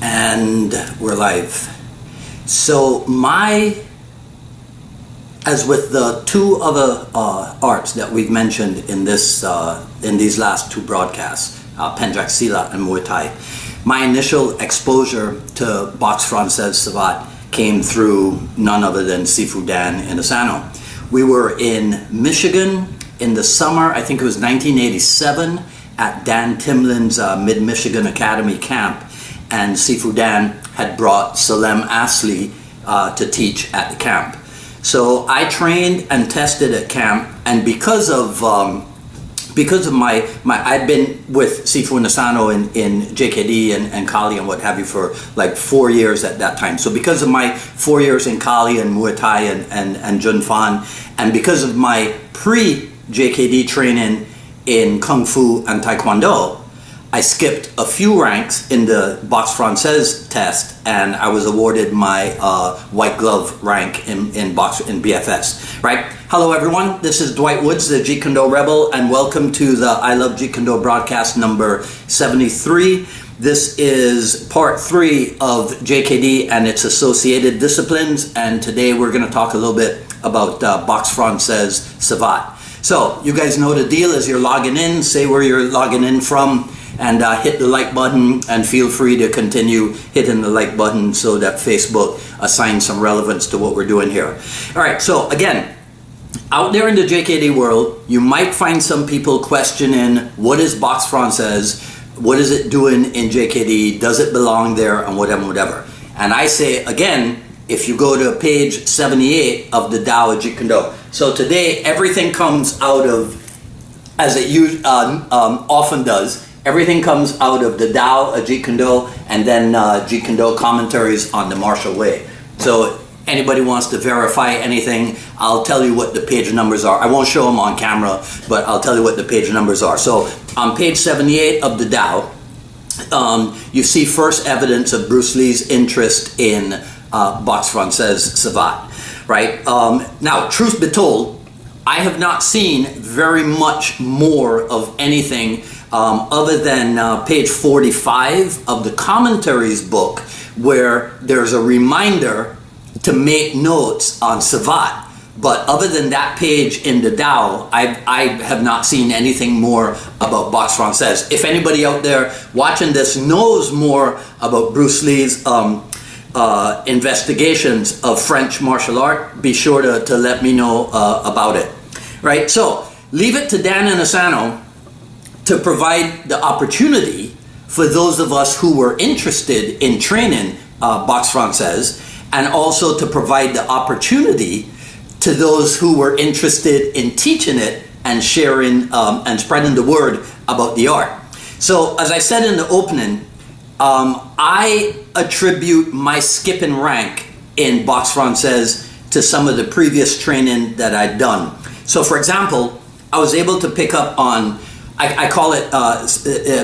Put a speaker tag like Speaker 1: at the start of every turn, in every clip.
Speaker 1: And we're live. So as with the two other arts that we've mentioned in these last two broadcasts, Pencak, Silat, and Muay Thai, my initial exposure to Boxe Francaise Savate came through none other than Sifu Dan Inasano. We were in Michigan in the summer, I think it was 1987, at Dan Timlin's Mid-Michigan Academy camp, and Sifu Dan had brought Salem Asli to teach at the camp. So I trained and tested at camp, and because of my I'd been with Sifu Inasano in JKD and Kali and what have you for like 4 years at that time. So because of my 4 years in Kali and Muay Thai and Jun Fan, and because of my pre-JKD training in Kung Fu and Taekwondo, I skipped a few ranks in the Boxe Francaise test, and I was awarded my white glove rank in BFS. Right? Hello everyone, this is Dwight Woods, the Jeet Kune Rebel, and welcome to the I Love Jeet Kune broadcast number 73. This is part 3 of JKD and its associated disciplines, and today we're going to talk a little bit about Boxe Francaise Savate. So, you guys know the deal. As you're logging in, say where you're logging in from, and hit the like button, and feel free to continue hitting the like button so that Facebook assigns some relevance to what we're doing here. All right, so again, out there in the JKD world, you might find some people questioning, what is Boxe Francaise? What is it doing in JKD? Does it belong there? And whatever. And I say, again, if you go to page 78 of the Tao of Jeet Kune. So today, everything comes out of, as it often does, everything comes out of the Tao of Jeet Kune and then Jeet Kune commentaries on the martial way. So anybody wants to verify anything, I'll tell you what the page numbers are. I won't show them on camera, but I'll tell you what the page numbers are. So on page 78 of the Tao, you see first evidence of Bruce Lee's interest in Boxe Francaise Savate, right? Now, truth be told, I have not seen very much more of anything other than page 45 of the commentaries book, where there's a reminder to make notes on Savate. But other than that page in the Tao, I have not seen anything more about Boxe Francaise. If anybody out there watching this knows more about Bruce Lee's investigations of French martial art, be sure to let me know about it. Right? So, leave it to Dan Inasano to provide the opportunity for those of us who were interested in training Boxe Francaise, and also to provide the opportunity to those who were interested in teaching it and sharing and spreading the word about the art. So, as I said in the opening, I attribute my skipping rank in Boxe Francaise to some of the previous training that I'd done. So, for example, I was able to pick up on, I call it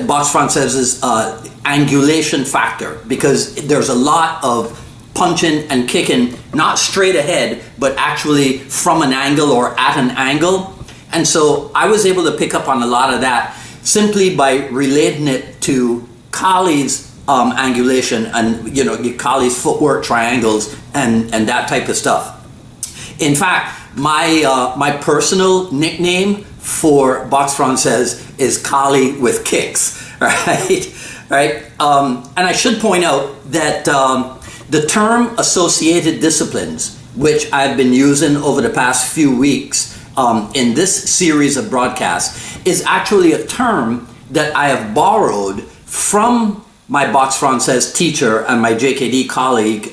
Speaker 1: Boxe Francaise's angulation factor, because there's a lot of punching and kicking, not straight ahead, but actually from an angle or at an angle. And so I was able to pick up on a lot of that simply by relating it to Kali's angulation and, Kali's footwork triangles and that type of stuff. In fact, my personal nickname for Boxe Francaise is Kali with kicks, right? Right? And I should point out that the term associated disciplines, which I've been using over the past few weeks in this series of broadcasts, is actually a term that I have borrowed from my Boxe Francaise teacher and my JKD colleague,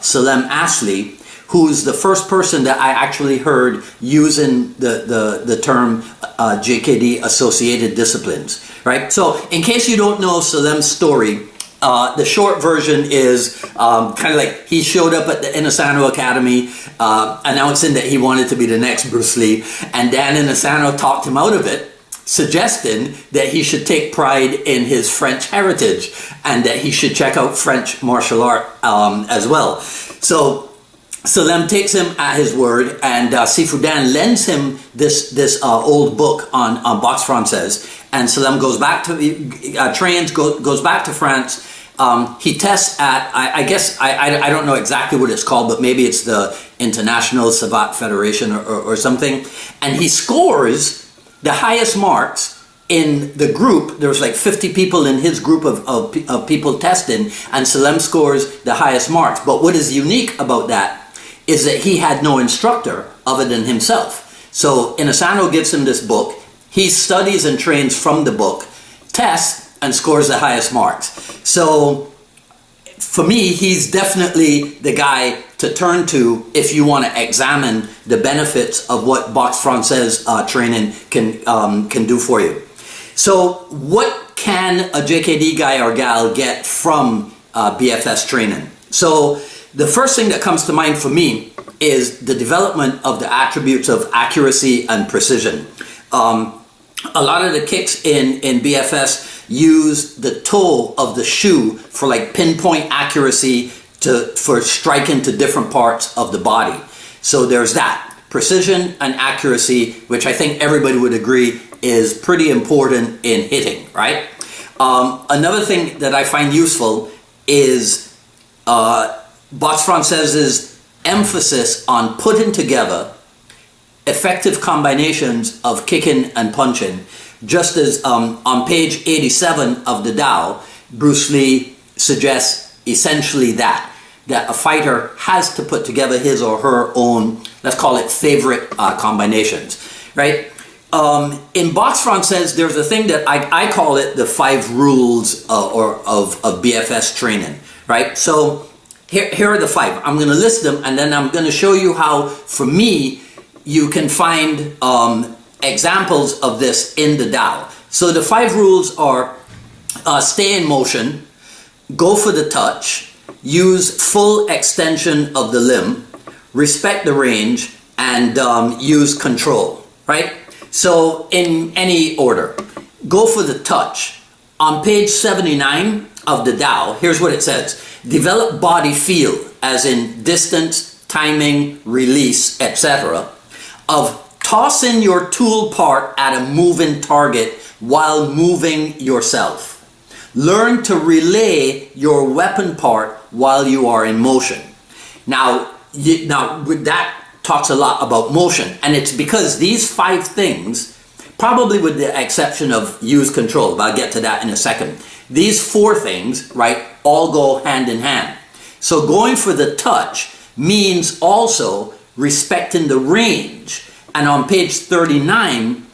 Speaker 1: Salem Asli, who's the first person that I actually heard using the term JKD associated disciplines, right? So in case you don't know Salem's story, the short version is kind of like he showed up at the Inasano Academy announcing that he wanted to be the next Bruce Lee, and Dan Inasano talked him out of it, suggesting that he should take pride in his French heritage and that he should check out French martial art as well. So Salem takes him at his word, and Sifu Dan lends him this old book on Boxe Francaise, and Salem goes back to trains, goes back to France, He tests at, I guess, I don't know exactly what it's called, but maybe it's the International Savate Federation or something. And he scores the highest marks in the group. There was like 50 people in his group of people testing, and Salem scores the highest marks. But what is unique about that is that he had no instructor other than himself. So Inosanto gives him this book. He studies and trains from the book, tests, and scores the highest marks. So for me, he's definitely the guy to turn to if you want to examine the benefits of what Boxe Francaise training can do for you. So what can a JKD guy or gal get from BFS training? So the first thing that comes to mind for me is the development of the attributes of accuracy and precision. A lot of the kicks in BFS use the toe of the shoe for like pinpoint accuracy for striking to different parts of the body. So there's that. Precision and accuracy, which I think everybody would agree is pretty important in hitting, right? Another thing that I find useful is Boxe Francaise's emphasis on putting together effective combinations of kicking and punching. Just as on page 87 of the Tao, Bruce Lee suggests essentially that a fighter has to put together his or her own, let's call it favorite combinations, right? In Boxe Francaise, there's a thing that I call it the 5 rules of BFS training, right? So here are the 5. I'm going to list them, and then I'm going to show you how, for me, you can find examples of this in the Tao. So the 5 rules are stay in motion, go for the touch, use full extension of the limb, respect the range, and use control, right? So in any order, go for the touch. On page 79 of the Tao, here's what it says. Develop body feel, as in distance, timing, release, etc., of tossing your tool part at a moving target while moving yourself. Learn to relay your weapon part while you are in motion. Now that talks a lot about motion, and it's because these 5 things, probably with the exception of use control, but I'll get to that in a second. These 4 things, right, all go hand in hand. So going for the touch means also respecting the range. And on page 39,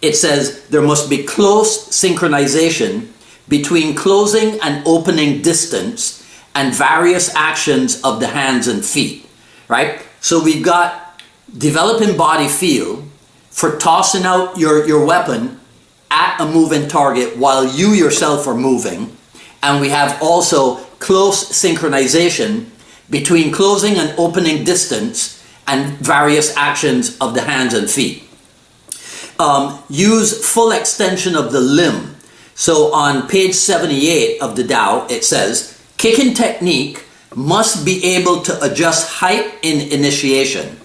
Speaker 1: it says there must be close synchronization between closing and opening distance and various actions of the hands and feet, right? So we've got developing body feel for tossing out your weapon at a moving target while you yourself are moving. And we have also close synchronization between closing and opening distance and various actions of the hands and feet. Use full extension of the limb. So on page 78 of the Tao, it says, kicking technique must be able to adjust height in initiation.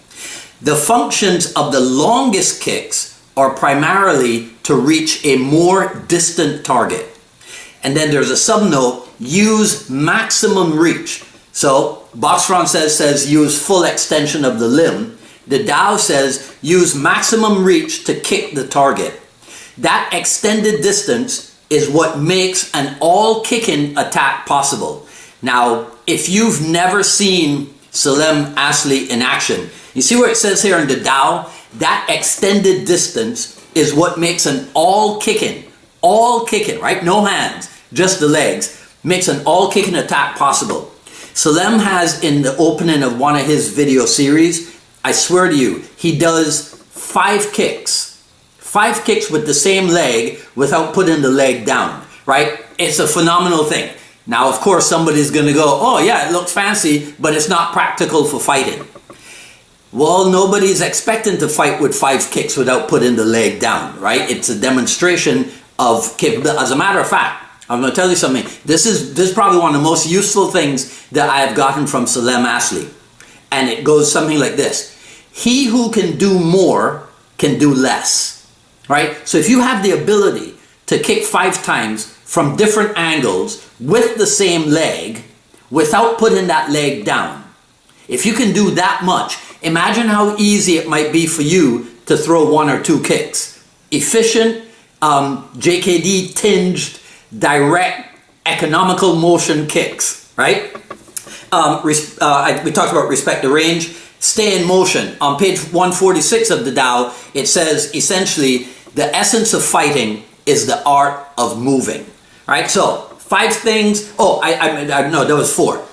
Speaker 1: The functions of the longest kicks are primarily to reach a more distant target. And then there's a subnote, use maximum reach. So Boxe Francaise says use full extension of the limb. The Tao says use maximum reach to kick the target. That extended distance is what makes an all-kicking attack possible. Now, if you've never seen Salem Asli in action, you see where it says here in the Tao, that extended distance is what makes an all-kicking, right? No hands, just the legs, makes an all-kicking attack possible. Salem has, in the opening of one of his video series, I swear to you, he does 5 kicks. 5 kicks with the same leg without putting the leg down, right? It's a phenomenal thing. Now, of course, somebody's going to go, oh yeah, it looks fancy, but it's not practical for fighting. Well, nobody's expecting to fight with 5 kicks without putting the leg down, right? It's a demonstration of capability. As a matter of fact, I'm going to tell you something. This is probably one of the most useful things that I have gotten from Salem Asli. And it goes something like this. He who can do more can do less, right? So if you have the ability to kick 5 times from different angles with the same leg without putting that leg down. If you can do that much, imagine how easy it might be for you to throw 1 or 2 kicks. Efficient, JKD tinged, direct, economical motion kicks, right? We talked about respect the range. Stay in motion. On page 146 of the Tao, it says essentially the essence of fighting is the art of moving, right? So 5 things. Oh, no, that was 4.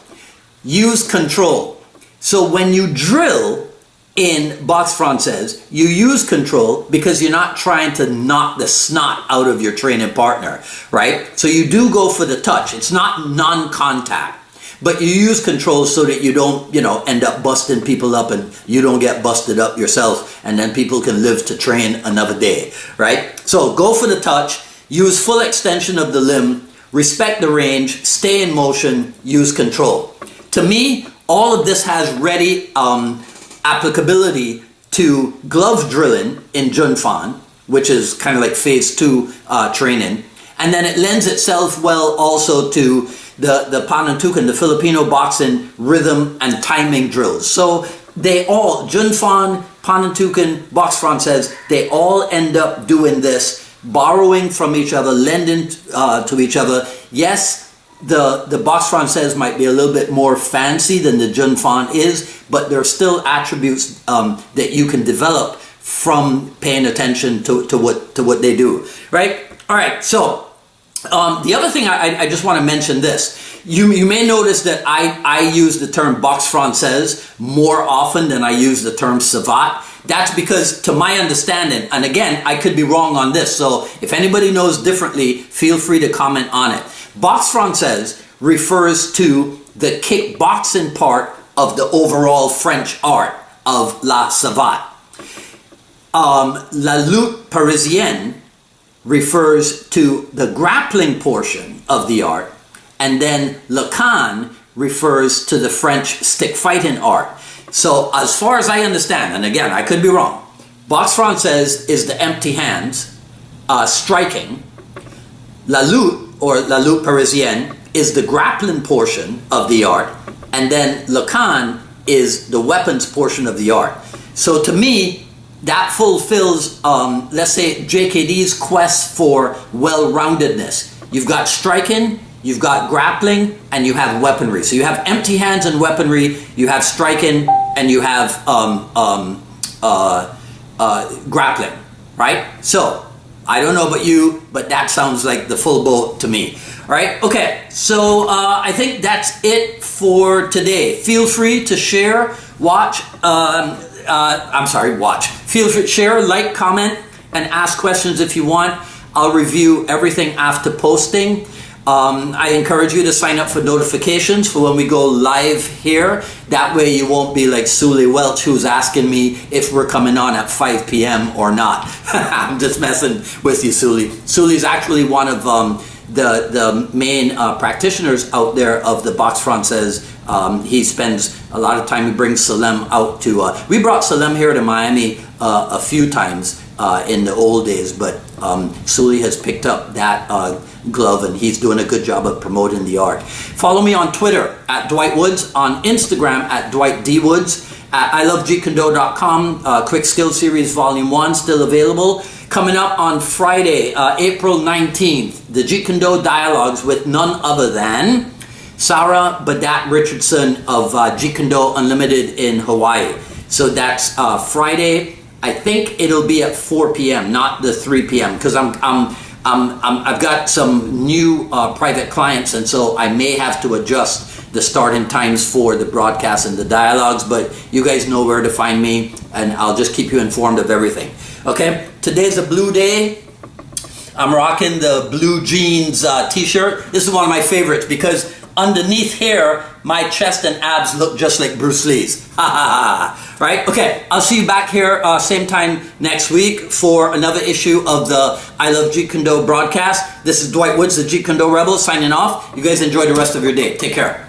Speaker 1: Use control. So when you drill in Boxe Francaise, you use control because you're not trying to knock the snot out of your training partner, right? So you do go for the touch. It's not non-contact. But you use control so that you don't, end up busting people up and you don't get busted up yourself, and then people can live to train another day, right? So go for the touch, use full extension of the limb, respect the range, stay in motion, use control. To me, all of this has ready applicability to glove drilling in Junfan, which is kind of like phase 2 training. And then it lends itself well also to the Panantukan, the Filipino boxing rhythm and timing drills. So they all, Junfan, Panantukan, Boxe Francaise, they all end up doing this, borrowing from each other, lending to each other. Yes, the Boxe Francaise might be a little bit more fancy than the Junfan is, but there are still attributes that you can develop from paying attention to what they do, right? All right, so the other thing I just want to mention this. You may notice that I use the term Boxe Francaise more often than I use the term Savate. That's because, to my understanding, and again, I could be wrong on this, so if anybody knows differently, feel free to comment on it. Boxe Francaise refers to the kickboxing part of the overall French art of la Savate. La lutte parisienne refers to the grappling portion of the art, and then le can refers to the French stick fighting art. So as far as I understand, and again, I could be wrong, Boxe Francaise is the empty hands, striking. La lutte, or la lutte parisienne, is the grappling portion of the art, and then le can is the weapons portion of the art. So to me, that fulfills, let's say, JKD's quest for well-roundedness. You've got striking, you've got grappling, and you have weaponry. So you have empty hands and weaponry, you have striking, and you have grappling, right? So, I don't know about you, but that sounds like the full boat to me. All right, okay, so I think that's it for today. Feel free to share, watch. Feel free to share, like, comment, and ask questions if you want. I'll review everything after posting. I encourage you to sign up for notifications for when we go live here. That way you won't be like Sully Welch, who's asking me if we're coming on at 5 p.m. or not. I'm just messing with you, Sully. Sully's actually one of the main practitioners out there of the Boxe Francaise. He spends a lot of time. He brings Salem out to. We brought Salem here to Miami a few times in the old days, but Sully has picked up that glove, and he's doing a good job of promoting the art. Follow me on Twitter at Dwight Woods, on Instagram at Dwight D Woods, at ilovejeetkundo.com. Quick Skill Series Volume 1 still available. Coming up on Friday, April 19th, the Jeet Kune Dialogues with none other than Sarah Badat Richardson of Jeet Kune Unlimited in Hawaii. So that's Friday. I think it'll be at 4 p.m., not the 3 p.m. because I've got some new private clients, and so I may have to adjust the starting times for the broadcast and the dialogues, but you guys know where to find me, and I'll just keep you informed of everything. Okay, today's a blue day. I'm rocking the blue jeans t-shirt. This is one of my favorites because underneath here, my chest and abs look just like Bruce Lee's. Ha ha ha. Right? Okay, I'll see you back here same time next week for another issue of the I Love Jeet Kune broadcast. This is Dwight Woods, the Jeet Kune Rebel, signing off. You guys enjoy the rest of your day. Take care.